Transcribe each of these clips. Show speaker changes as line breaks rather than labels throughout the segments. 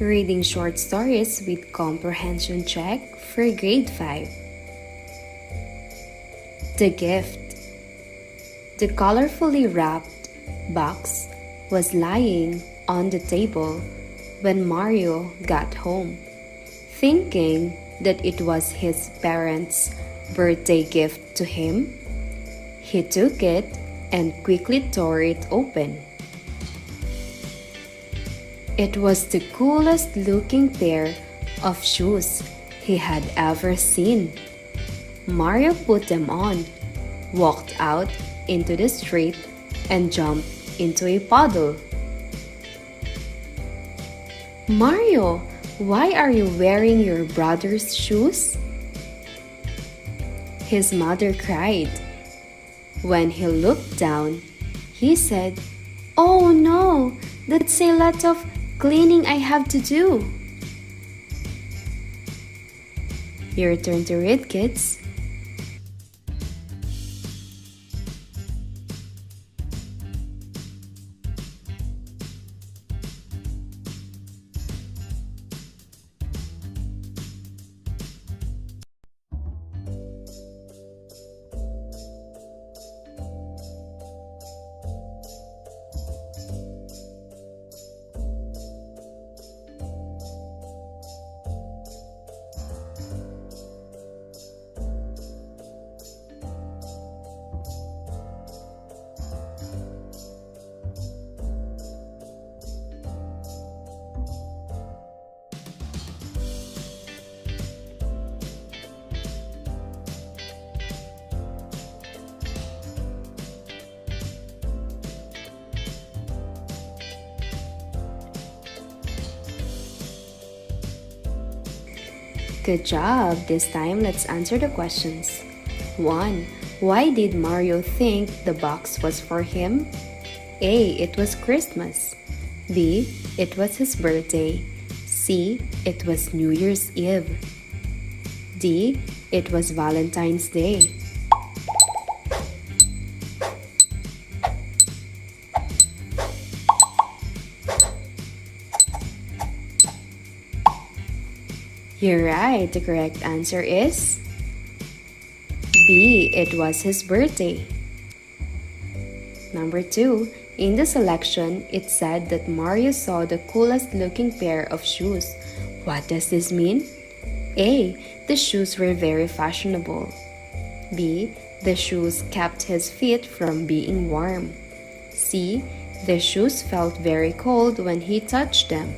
Reading short stories with comprehension check for grade 5. The gift. The colorfully wrapped box was lying on the table when Mario got home. Thinking that it was his parents' birthday gift to him, he took it and quickly tore it open. It was the coolest looking pair of shoes he had ever seen. Mario put them on, walked out into the street, and jumped into a puddle. "Mario, why are you wearing your brother's shoes?" his mother cried. When he looked down, he said, "Oh no, that's a lot of cleaning I have to do." Your turn to read, kids. Good job! This time, let's answer the questions. 1. Why did Mario think the box was for him? A. It was Christmas. B. It was his birthday. C. It was New Year's Eve. D. It was Valentine's Day. You're right. The correct answer is B. It was his birthday. Number 2. In the selection, it said that Mario saw the coolest looking pair of shoes. What does this mean? A. The shoes were very fashionable. B. The shoes kept his feet from being warm. C. The shoes felt very cold when he touched them.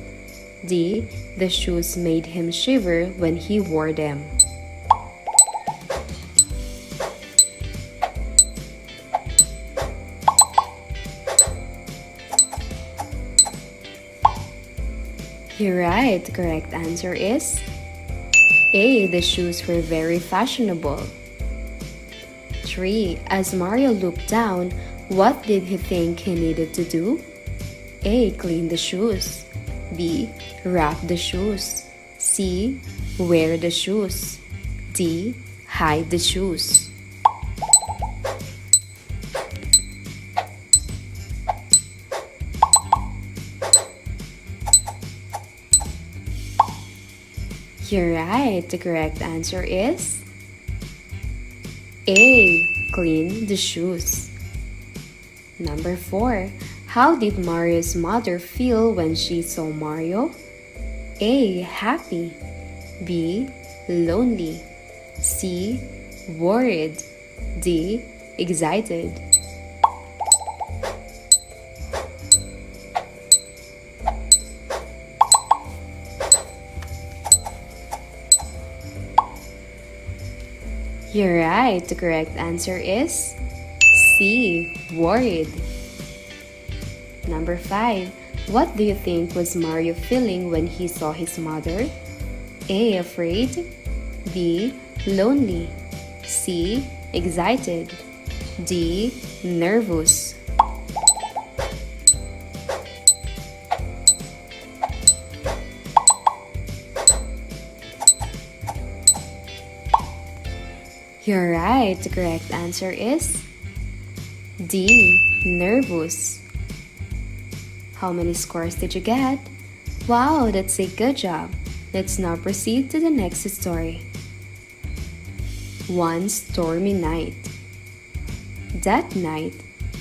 D. The shoes made him shiver when he wore them. You're right. The correct answer is A. The shoes were very fashionable. 3. As Mario looked down, what did he think he needed to do? A. Clean the shoes. B. Wrap the shoes. C. Wear the shoes. D. Hide the shoes. You're right. The correct answer is A. Clean the shoes. Number 4. How did Mario's mother feel when she saw Mario? A. Happy. B. Lonely. C. Worried. D. Excited. You're right. The correct answer is C. Worried. Number 5. What do you think was Mario feeling when he saw his mother? A. Afraid. B. Lonely. C. Excited. D. Nervous. You're right. The correct answer is D. Nervous. How many scores did you get? Wow, that's a good job. Let's now proceed to the next story. One stormy night. That night,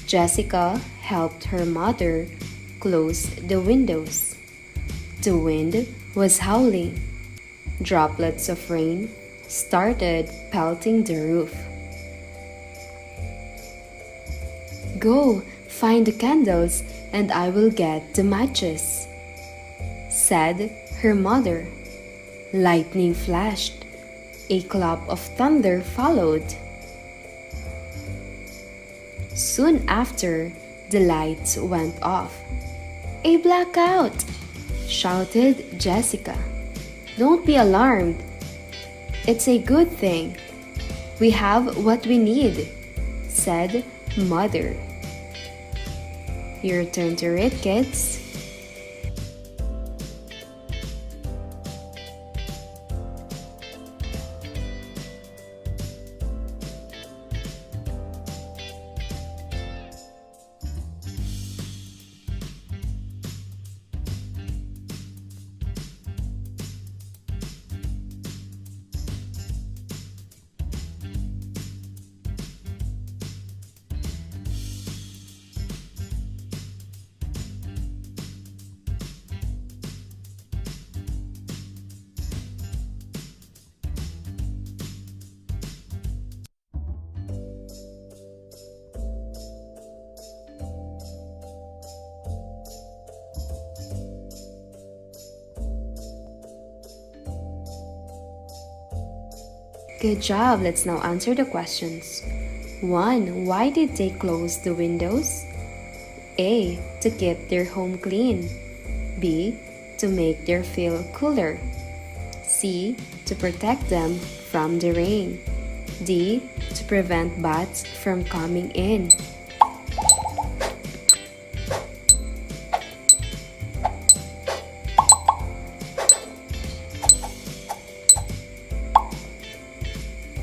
Jessica helped her mother close the windows. The wind was howling. Droplets of rain started pelting the roof. Go, find the candles, and I will get the matches, said her mother. Lightning flashed. A clap of thunder followed. Soon after, the lights went off. A blackout! Shouted Jessica. Don't be alarmed. It's a good thing. We have what we need, said Mother. Your turn to read, kids. Good job. Let's now answer the questions. 1. Why did they close the windows? A. To keep their home clean. B. To make their feel cooler. C. To protect them from the rain. D. To prevent bats from coming in.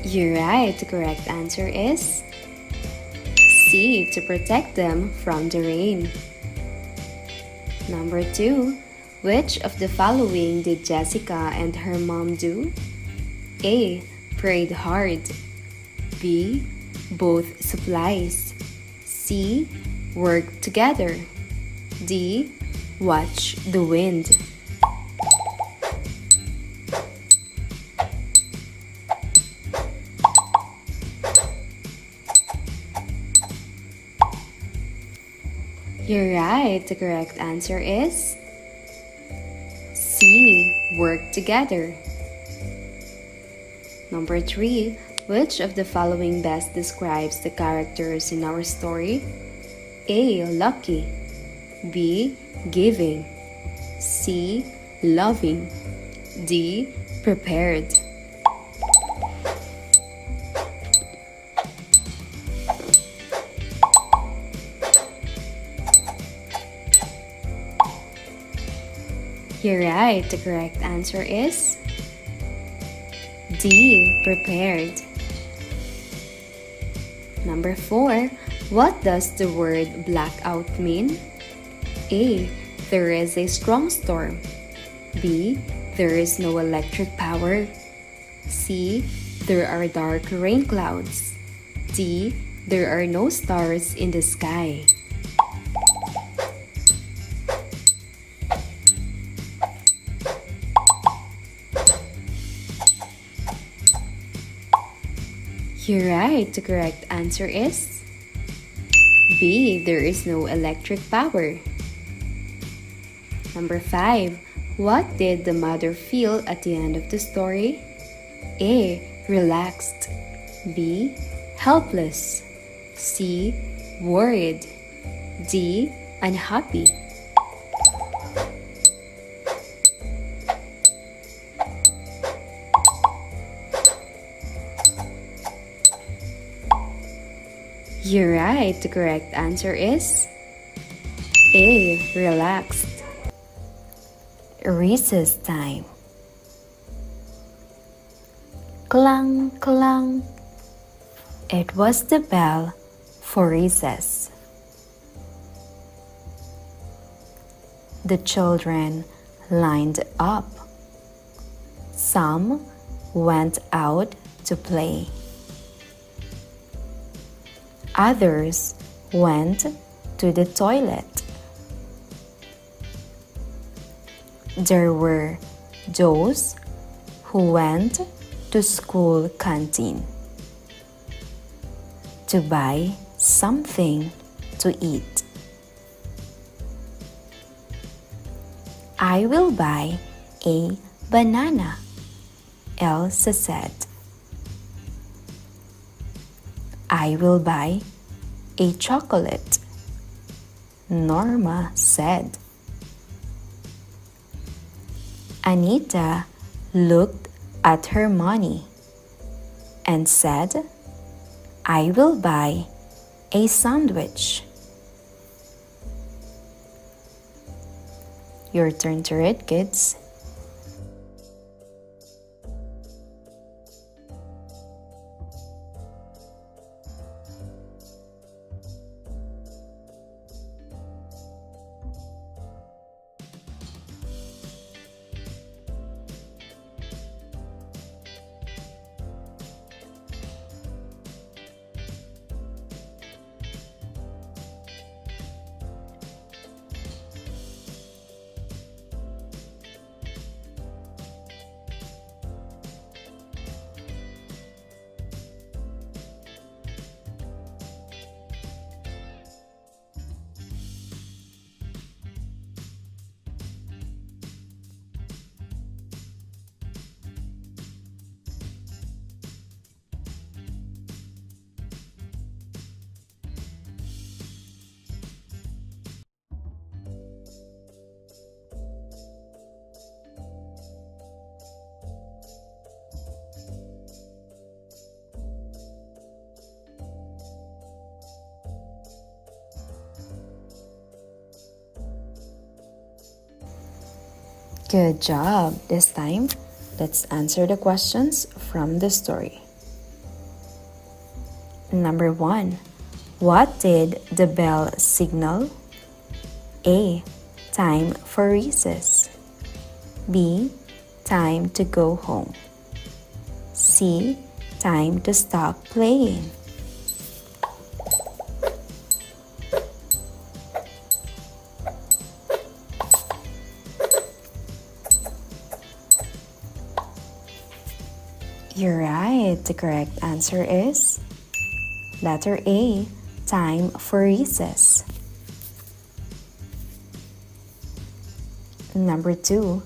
You're right. The correct answer is C. To protect them from the rain. Number 2. Which of the following did Jessica and her mom do? A. Prayed hard. B. Both supplies. C. Worked together. D. Watch the wind. You're right. The correct answer is C. Work together. Number 3. Which of the following best describes the characters in our story? A. Lucky. B. Giving. C. Loving. D. Prepared. You're right. The correct answer is D. Prepared. Number 4. What does the word blackout mean? A. There is a strong storm. B. There is no electric power. C. There are dark rain clouds. D. There are no stars in the sky. You're right. The correct answer is B. There is no electric power. Number 5. What did the mother feel at the end of the story? A. Relaxed. B. Helpless. C. Worried. D. Unhappy. You're right. The correct answer is A. Relaxed. Recess time. Clang, clang. It was the bell for recess. The children lined up. Some went out to play. Others went to the toilet. There were those who went to school canteen to buy something to eat. I will buy a banana, Elsa said. I will buy a chocolate, Norma said. Anita looked at her money and said, I will buy a sandwich. Your turn to read, kids. Good job! This time, let's answer the questions from the story. Number 1. What did the bell signal? A. Time for recess. B. Time to go home. C. Time to stop playing. You're right. The correct answer is letter A, time for recess. Number 2.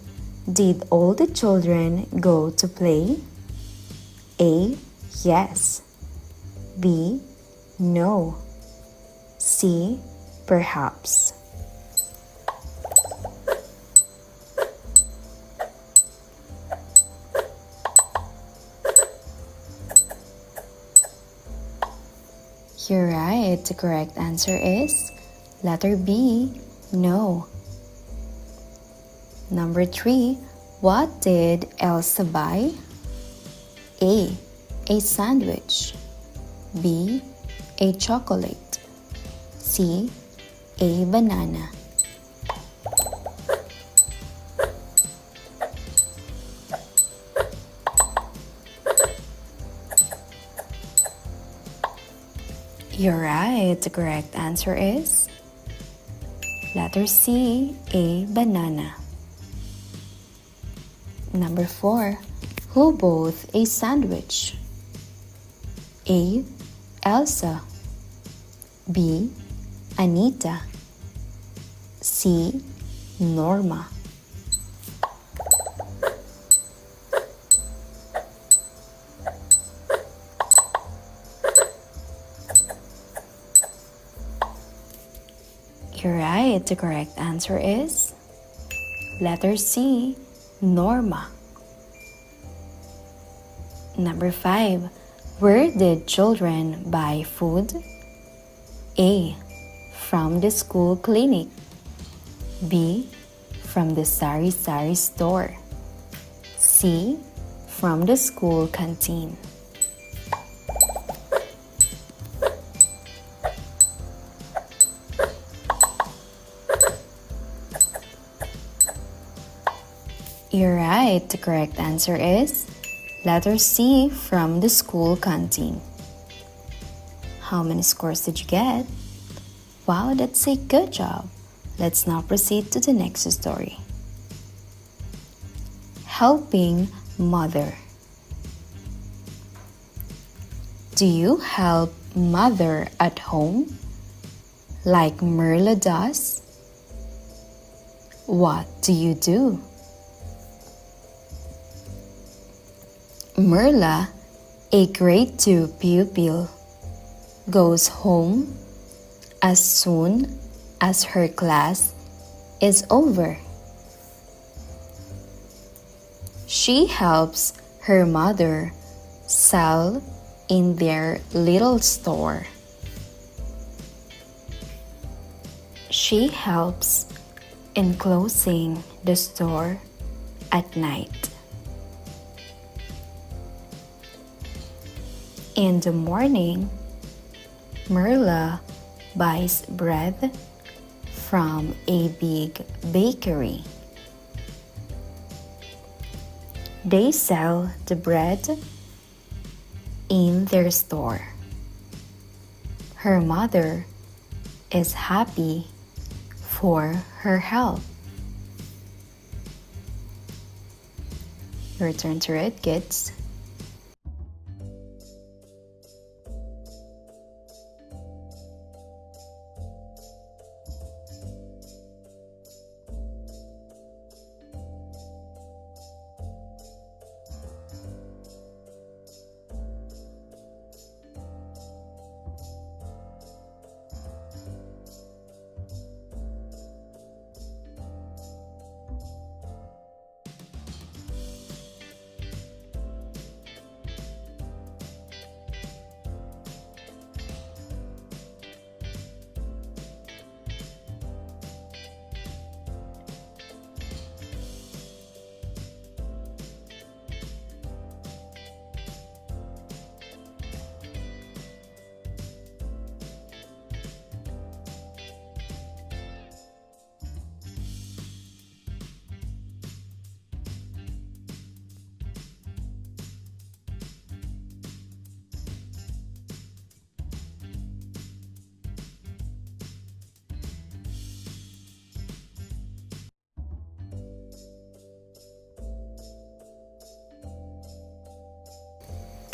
Did all the children go to play? A. Yes. B. No. C. Perhaps. You're right. The correct answer is letter B, no. Number 3. What did Elsa buy? A. A sandwich. B. A chocolate. C. A banana. You're right. The correct answer is letter C, a banana. Number 4. Who bought a sandwich? A. Elsa. B. Anita. C. Norma. You're right. The correct answer is letter C, Norma. Number 5. Where did children buy food? A. From the school clinic. B. From the sari-sari store. C. From the school canteen. You're right. The correct answer is letter C, from the school canteen. How many scores did you get? Wow, that's a good job. Let's now proceed to the next story. Helping mother. Do you help mother at home like Merla does? What do you do? Merla, a grade 2 pupil, goes home as soon as her class is over. She helps her mother sell in their little store. She helps in closing the store at night. In the morning, Merla buys bread from a big bakery. They sell the bread in their store. Her mother is happy for her help. Your turn to read, kids.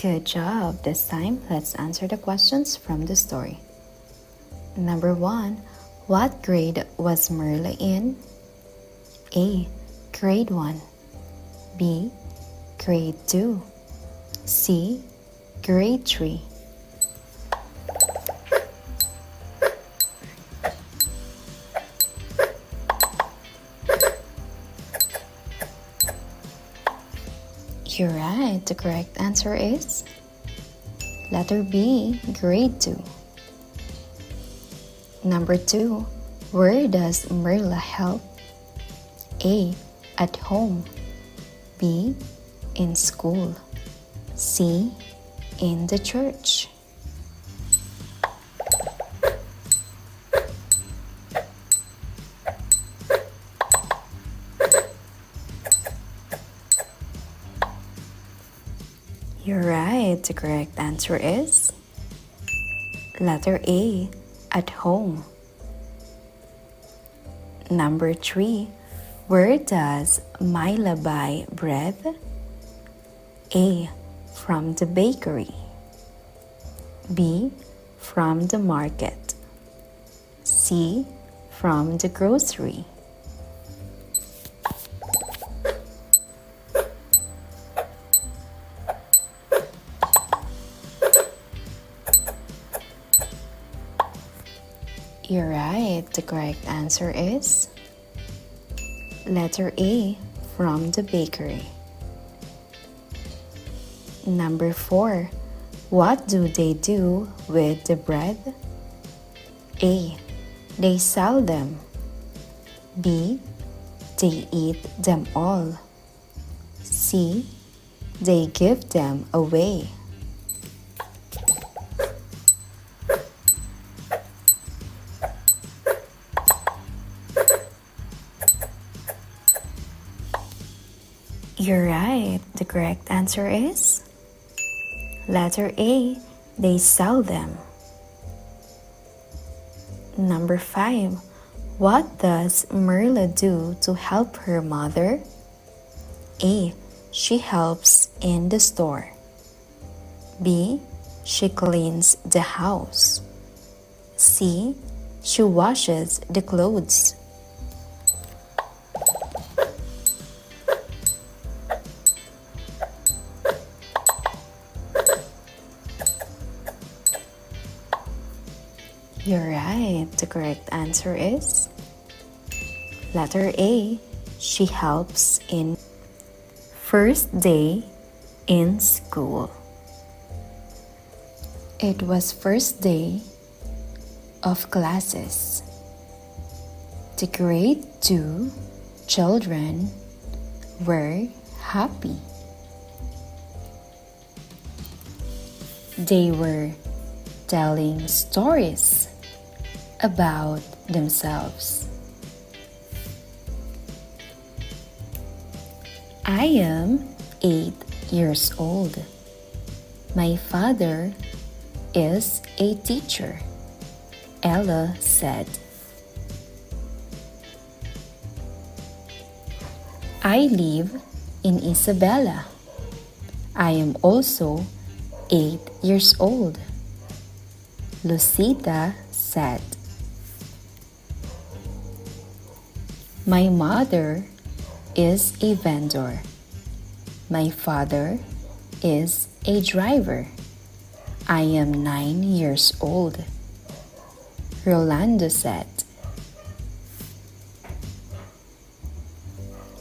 Good job. This time, let's answer the questions from the story. Number 1. What grade was Merla in? A. Grade 1. B. Grade 2. C. Grade 3. You're right. The correct answer is letter B, grade 2. Number 2. Where does Merla help? A. At home. B. In school. C. In the church. You're right. The correct answer is letter A, at home. Number 3. Where does Myla buy bread? A. From the bakery. B. From the market. C. From the grocery. You're right. The correct answer is letter A, from the bakery. Number 4. What do they do with the bread? A. They sell them. B. They eat them all. C. They give them away.
You're right. The correct answer is letter A. They sell them. Number 5. What does Merla do to help her mother? A. She helps in the store. B. She cleans the house. C. She washes the clothes. You're right. The correct answer is letter A. She helps in first day in school. It was first day of classes. The grade 2 children were happy. They were telling stories about themselves. I am 8 years old. My father is a teacher, Ella said. I live in Isabela. I am also 8 years old, Lucita said. My mother is a vendor. My father is a driver. I am 9 years old, Rolando said.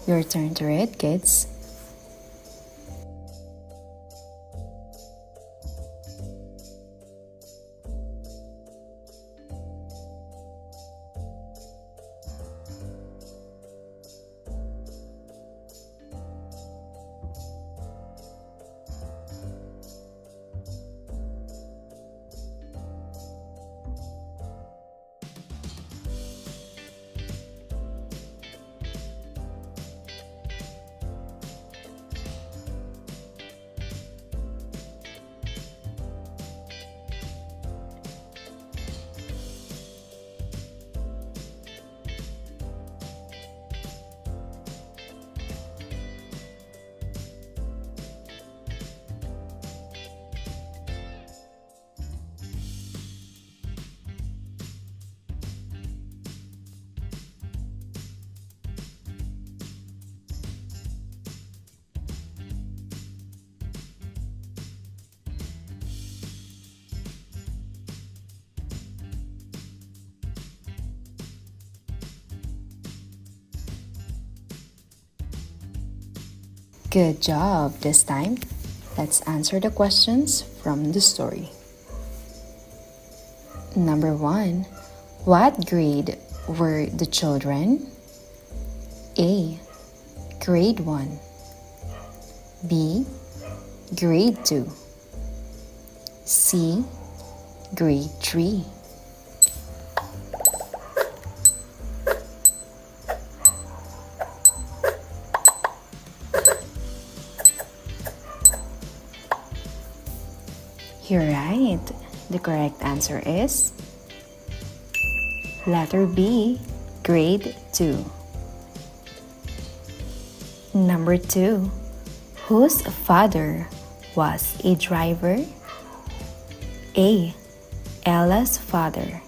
Your turn to read, kids. Good job this time. Let's answer the questions from the story. Number 1. What grade were the children? A. Grade 1. B. Grade 2. C. Grade 3. You're right. The correct answer is letter B, grade 2. Number 2. Whose father was a driver? A. Ella's father.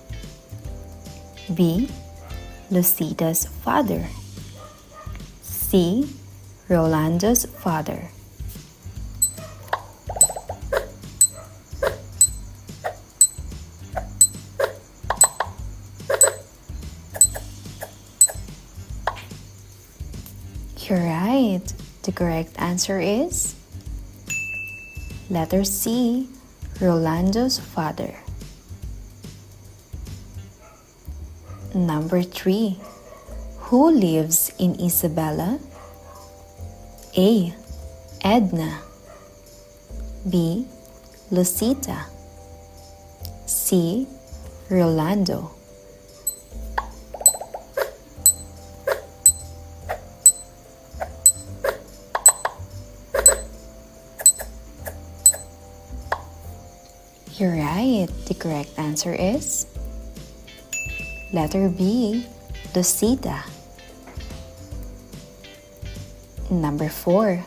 B. Lucita's father. C. Rolando's father. You're right. The correct answer is letter C, Rolando's father. Number 3. Who lives in Isabela? A. Edna. B. Lucita. C. Rolando. You're right. The correct answer is letter B, Lucita. Number 4.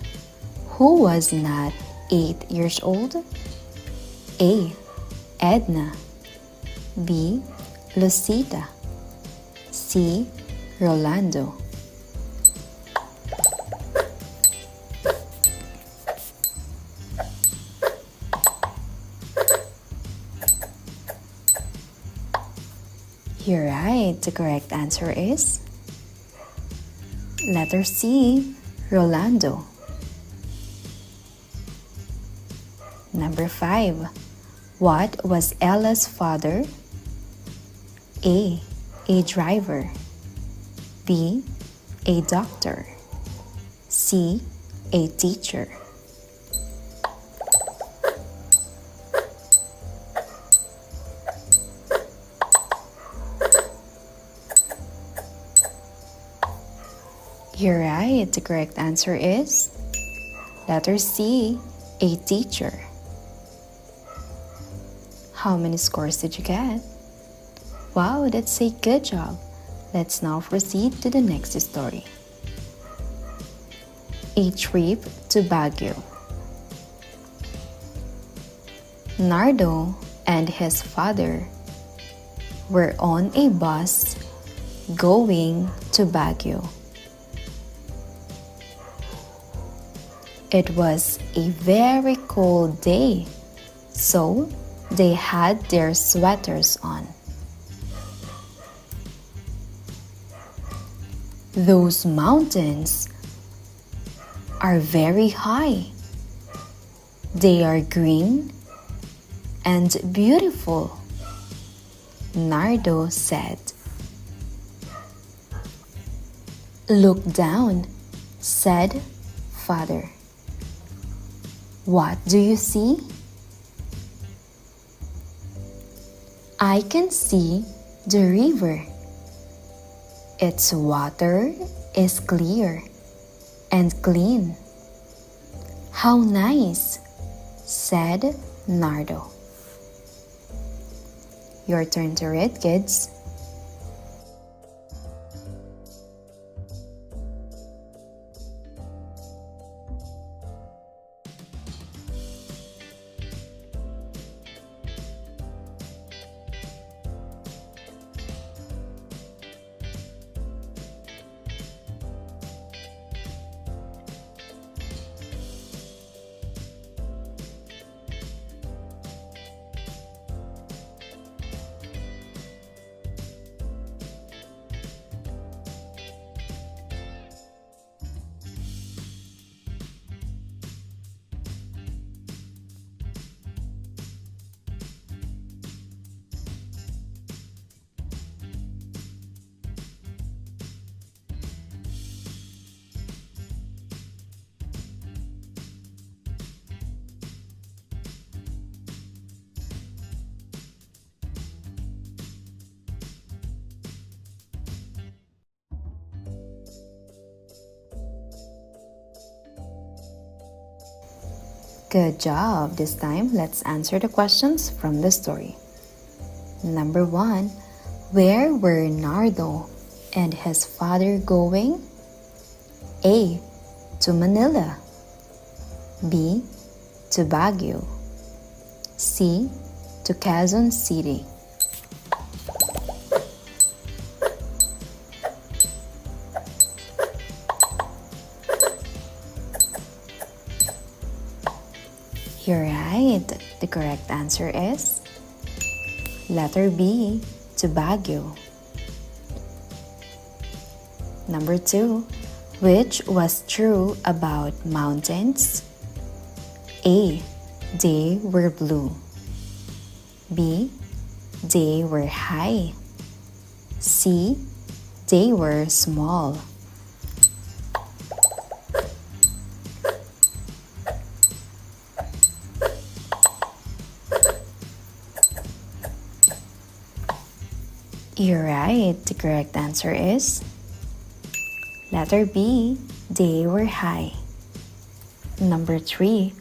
Who was not 8 years old? A. Edna. B. Lucita. C. Rolando. You're right. The correct answer is letter C, Rolando. Number 5. What was Ella's father? A. A driver. B. A doctor. C. A teacher. You're right. The correct answer is letter C, a teacher. How many scores did you get? Wow, that's a good job. Let's now proceed to the next story. A trip to Baguio. Nardo and his father were on a bus going to Baguio. It was a very cold day, so they had their sweaters on. Those mountains are very high. They are green and beautiful, Nardo said. Look down, said father. What do you see? I can see the river. Its water is clear and clean. How nice, said Nardo. Your turn to read, kids. Good job! This time, let's answer the questions from the story. Number 1. Where were Nardo and his father going? A. To Manila. B. To Baguio. C. To Quezon City. You're right. The correct answer is letter B, to Baguio. Number 2. Which was true about mountains? A. They were blue. B. They were high. C. They were small. You're right. The correct answer is letter B, they were high. Number 3.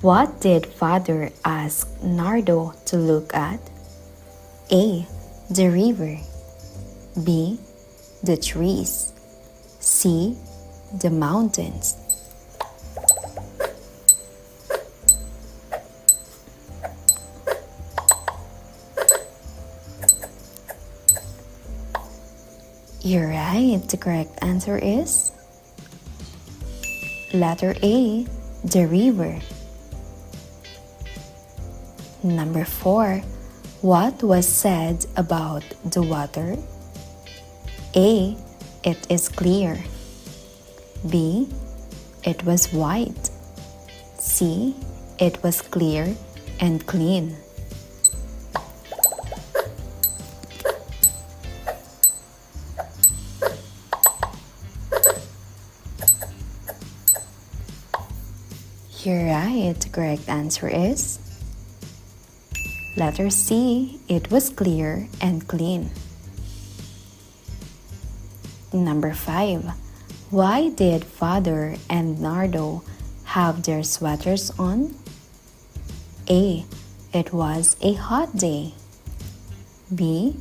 What did father ask Nardo to look at? A. The river. B. The trees. C. The mountains. You're right. The correct answer is letter A, the river. Number 4. What was said about the water? A. It is clear. B. It was white. C. It was clear and clean. You're right. The correct answer is letter C. It was clear and clean. Number 5. Why did father and Nardo have their sweaters on? A. It was a hot day. B.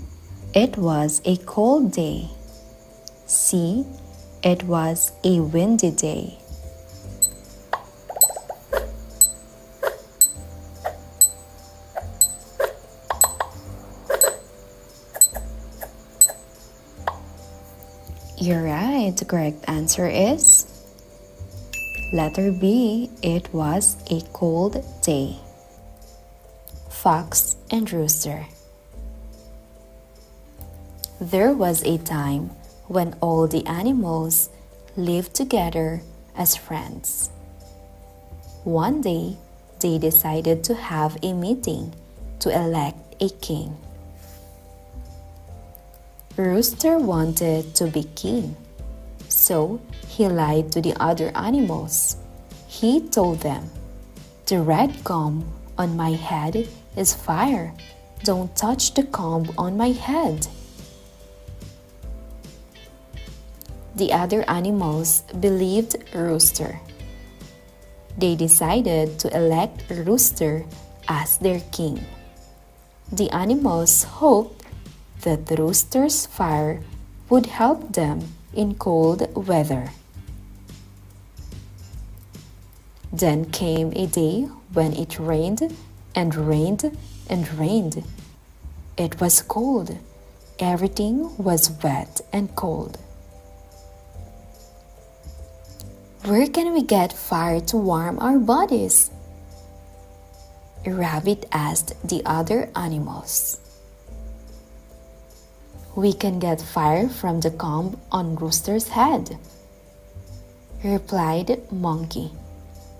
It was a cold day. C. It was a windy day. You're right. The correct answer is letter B. It was a cold day. Fox and Rooster. There was a time when all the animals lived together as friends. One day, they decided to have a meeting to elect a king. Rooster wanted to be king, so he lied to the other animals. He told them, "The red comb on my head is fire. Don't touch the comb on my head." The other animals believed Rooster. They decided to elect Rooster as their king. The animals hoped that the rooster's fire would help them in cold weather. Then came a day when it rained and rained and rained. It was cold. Everything was wet and cold. Where can we get fire to warm our bodies? A rabbit asked the other animals. We can get fire from the comb on Rooster's head, replied Monkey.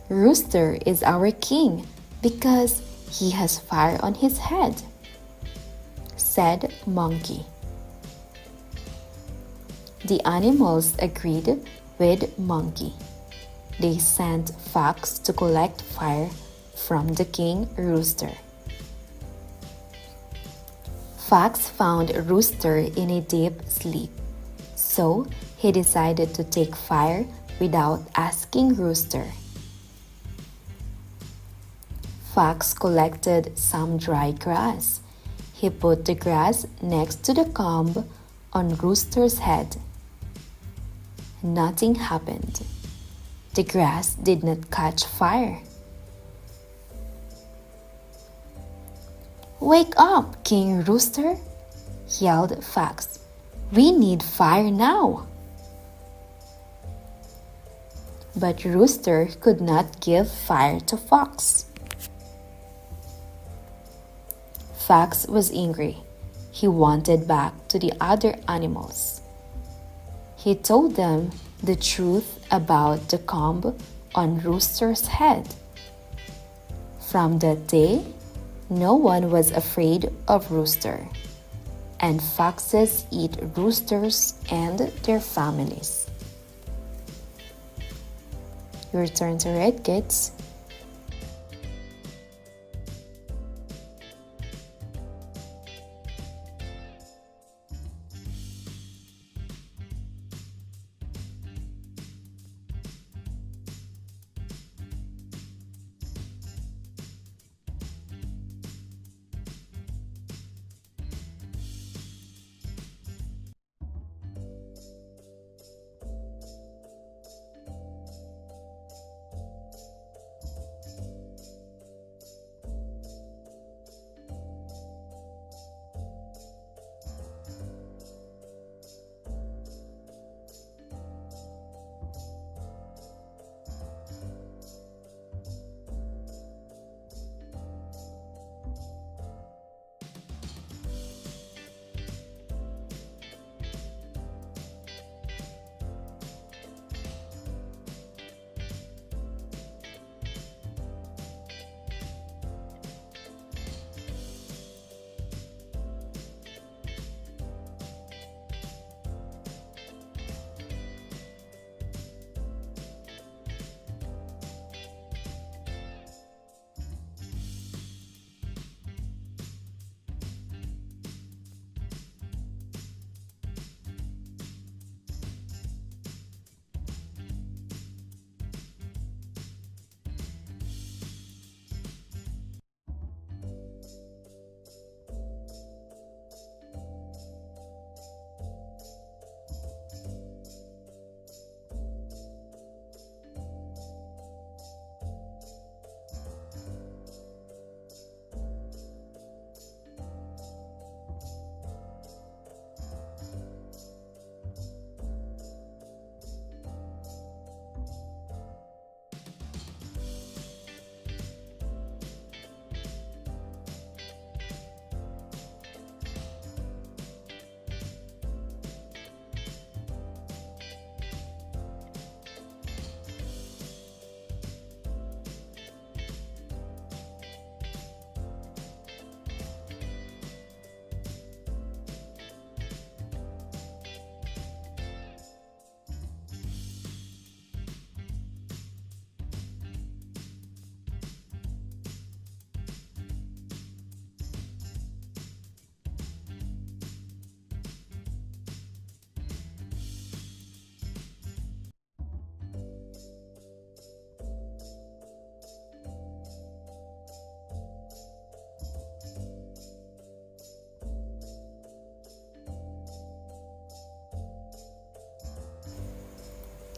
Rooster is our king because he has fire on his head, said Monkey. The animals agreed with Monkey. They sent Fox to collect fire from the king Rooster. Fox found Rooster in a deep sleep, so he decided to take fire without asking Rooster. Fox collected some dry grass. He put the grass next to the comb on Rooster's head. Nothing happened. The grass did not catch fire. "Wake up, King Rooster!" yelled Fox. "We need fire now!" But Rooster could not give fire to Fox. Fox was angry. He wanted back to the other animals. He told them the truth about the comb on Rooster's head. From that day, no one was afraid of Rooster, and foxes eat roosters and their families. Your turn to read, kids.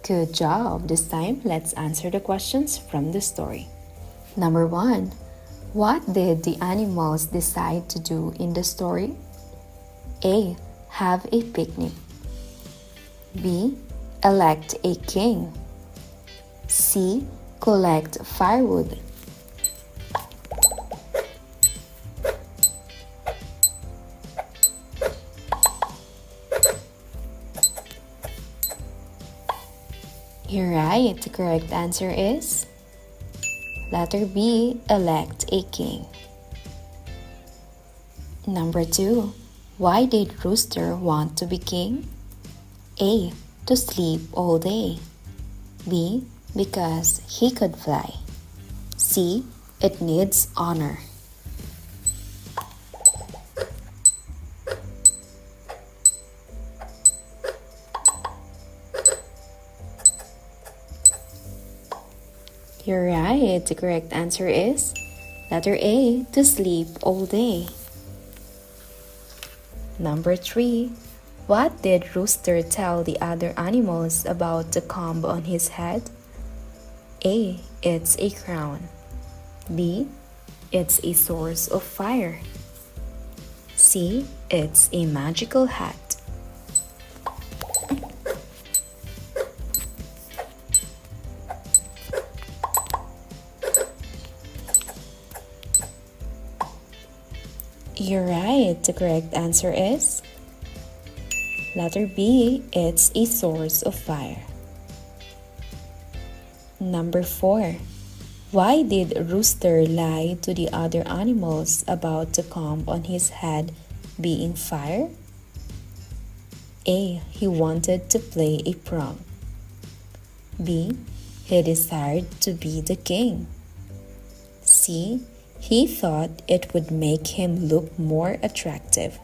Good job! This time, let's answer the questions from the story. Number 1. What did the animals decide to do in the story? A. Have a picnic. B. Elect a king. C. Collect firewood. You're right. The correct answer is letter B. Elect a king. Number 2. Why did Rooster want to be king? A. To sleep all day. B. Because he could fly. C. It needs honor. You're right. The correct answer is letter A. To sleep all day. Number 3. What did Rooster tell the other animals about the comb on his head? A. It's a crown. B. It's a source of fire. C. It's a magical hat. You're right. The correct answer is letter B. It's a source of fire. Number 4. Why did Rooster lie to the other animals about the comb on his head being fire? A. He wanted to play a prom. B. He desired to be the king. C. He thought it would make him look more attractive.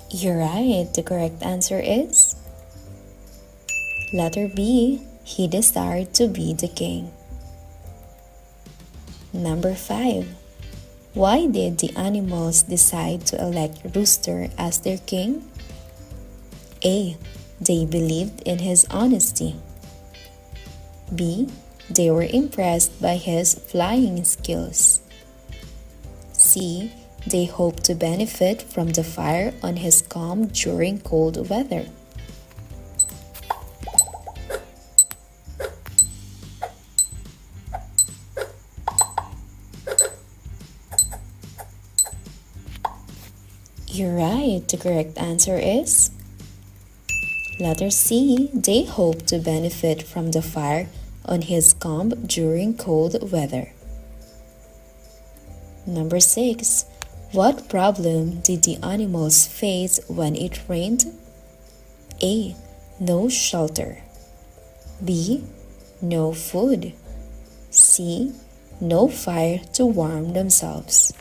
You're right. The correct answer is letter B. He desired to be the king. Number 5. Why did the animals decide to elect Rooster as their king? A. They believed in his honesty. B. They were impressed by his flying skills. C. They hoped to benefit from the fire on his comb during cold weather. You're right. The correct answer is letter C. They hoped to benefit from the fire on his comb during cold weather. Number 6. What problem did the animals face when it rained? A. No shelter. B. No food. C. No fire to warm themselves.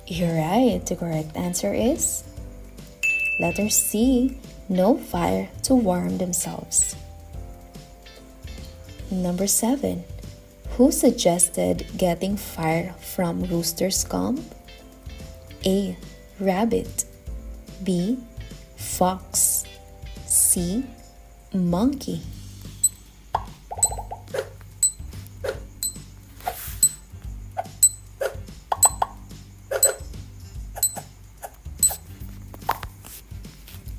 You're right. The correct answer is letter C. No fire to warm themselves. Number 7. Who suggested getting fire from Rooster's comb? A. Rabbit. B. Fox. C. Monkey.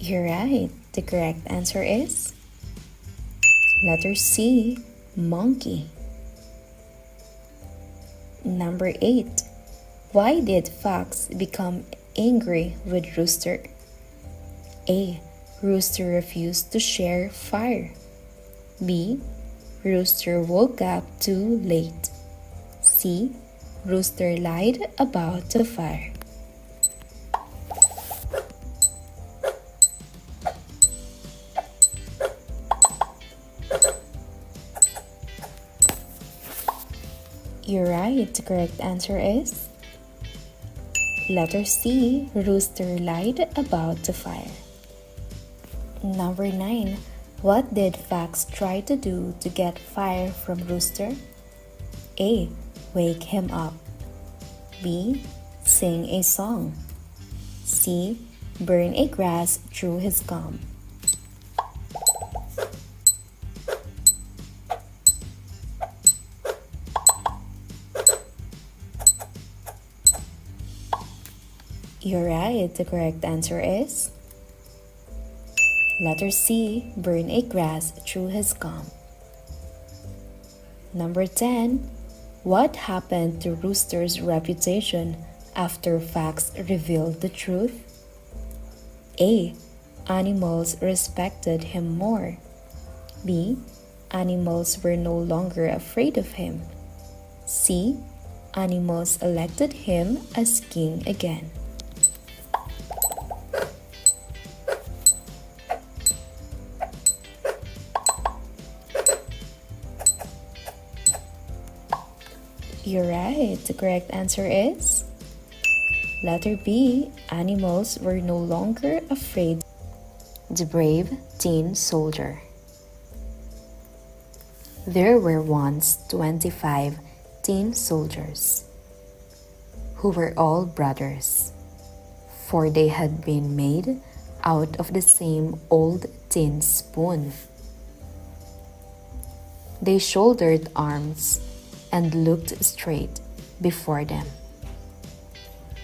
You're right. The correct answer is letter C. Monkey. Number 8. Why did Fox become angry with Rooster? A. Rooster refused to share fire. B. Rooster woke up too late. C. Rooster lied about the fire. You're right. The correct answer is Letter C. Rooster lied about the fire. Number 9. What did Fox try to do to get fire from Rooster? A. Wake him up. B. Sing a song. C. Burn a grass through his gum. You're right. The correct answer is letter C. Burn a grass through his gum. Number 10. What happened to Rooster's reputation after Fox revealed the truth? A. Animals respected him more. B. Animals were no longer afraid of him. C. Animals elected him as king again. You're right. The correct answer is letter B. Animals were no longer afraid. The brave tin soldier. There were once 25 tin soldiers who were all brothers, for they had been made out of the same old tin spoon. They shouldered arms and looked straight before them,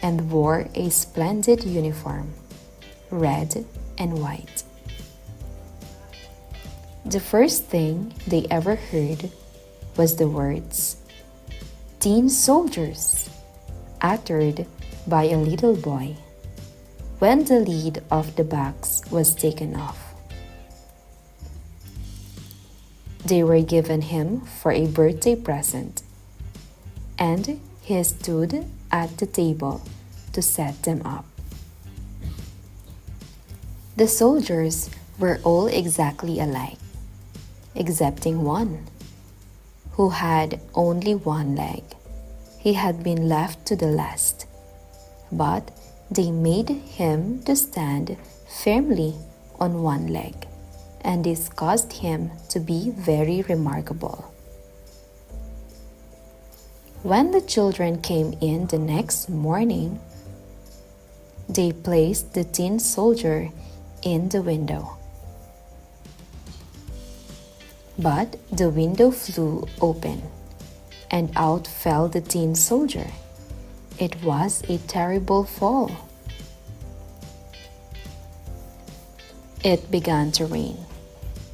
and wore a splendid uniform, red and white. The first thing they ever heard was the words, "Tin soldiers," uttered by a little boy when the lid of the box was taken off. They were given him for a birthday present, and he stood at the table to set them up. The soldiers were all exactly alike, excepting one, who had only one leg. He had been left to the last, but they made him to stand firmly on one leg, and this caused him to be very remarkable. When the children came in the next morning, they placed the tin soldier in the window. But the window flew open, and out fell the tin soldier. It was a terrible fall. It began to rain,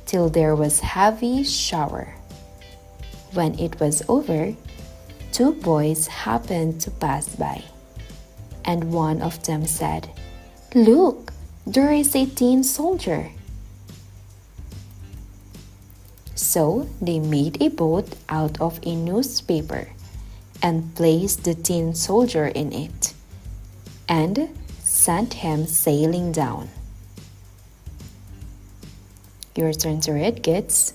till there was heavy shower. When it was over, two boys happened to pass by, and one of them said, "Look, there is a tin soldier." So they made a boat out of a newspaper and placed the tin soldier in it, and sent him sailing down. Your turn to read, kids.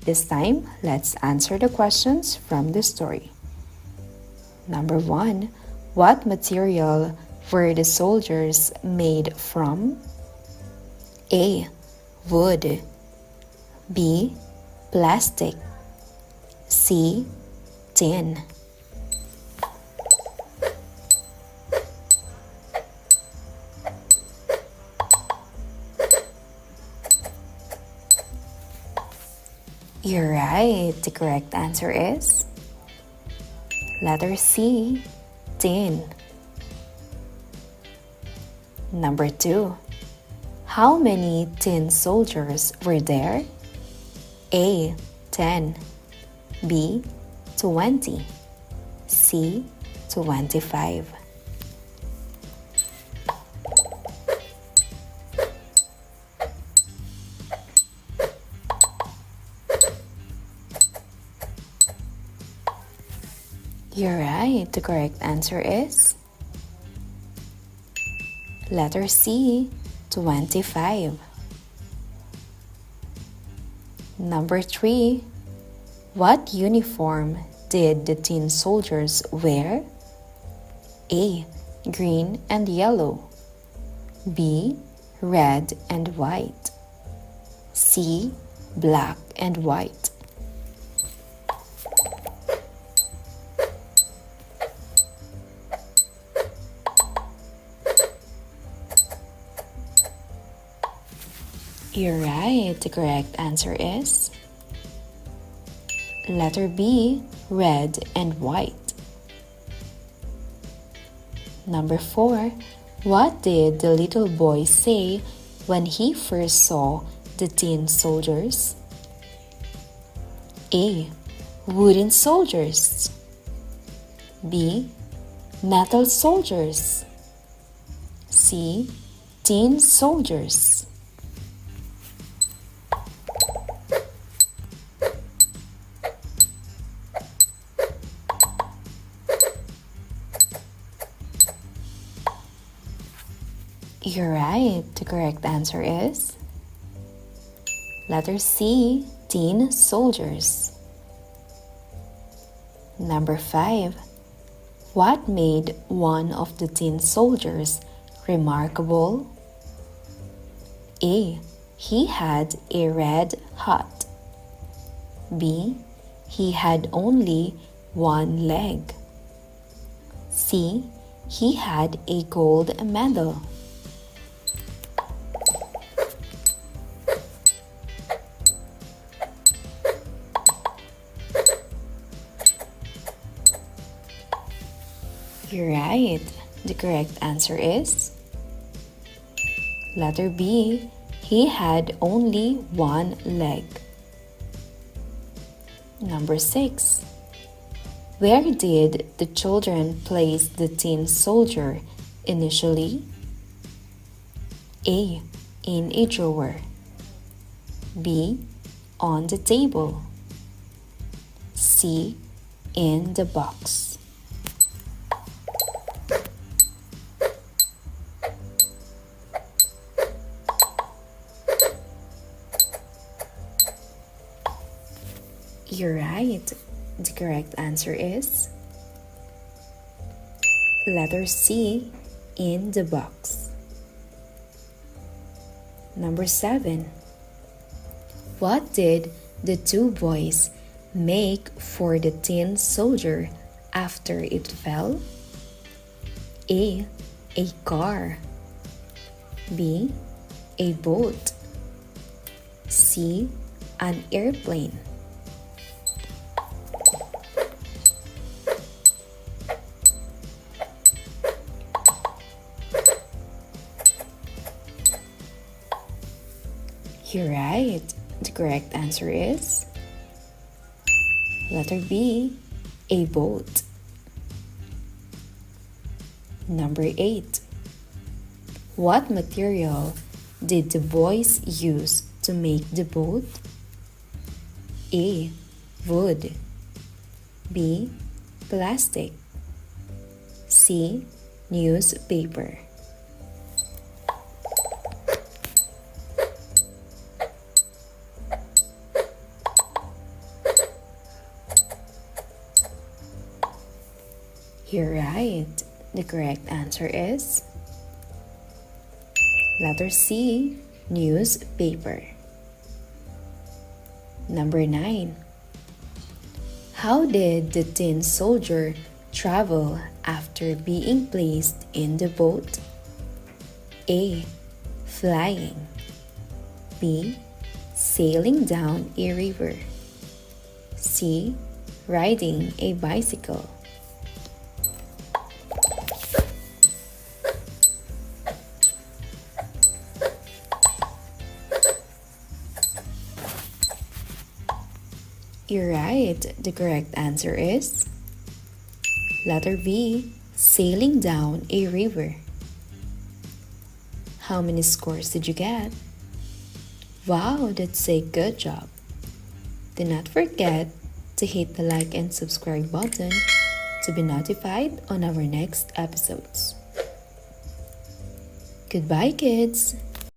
This time, let's answer the questions from the story. Number 1. What material were the soldiers made from? A. Wood. B. Plastic. C. Tin. You're right. The correct answer is letter C, tin. Number 2. How many tin soldiers were there? A. 10. B. 20. C. 25. You're right. The correct answer is letter C, 25. Number 3. What uniform did the tin soldiers wear? A. Green and yellow. B. Red and white. C. Black and white. You're right. The correct answer is letter B, red and white. Number 4. What did the little boy say when he first saw the tin soldiers? A. Wooden soldiers. B. Metal soldiers. C. Tin soldiers. You're right. The correct answer is letter C, tin soldiers. Number 5. What made one of the tin soldiers remarkable? A. He had a red hat. B. He had only one leg. C. He had a gold medal. You're right. The correct answer is letter B. He had only one leg. Number 6. Where did the children place the tin soldier initially? A. In a drawer. B. On the table. C. In the box. You're right. The correct answer is letter C, in the box. Number 7. What did the two boys make for the tin soldier after it fell? A. A car. B. A boat. C. An airplane. You're right. The correct answer is letter B, a boat. Number 8. What material did the boys use to make the boat? A. Wood. B. Plastic. C. Newspaper. You're right. The correct answer is letter C, newspaper. Number 9. How did the tin soldier travel after being placed in the boat? A. Flying. B. Sailing down a river. C. Riding a bicycle. You're right. The correct answer is letter B, sailing down a river. How many scores did you get? Wow, that's a good job. Do not forget to hit the like and subscribe button to be notified on our next episodes. Goodbye, kids!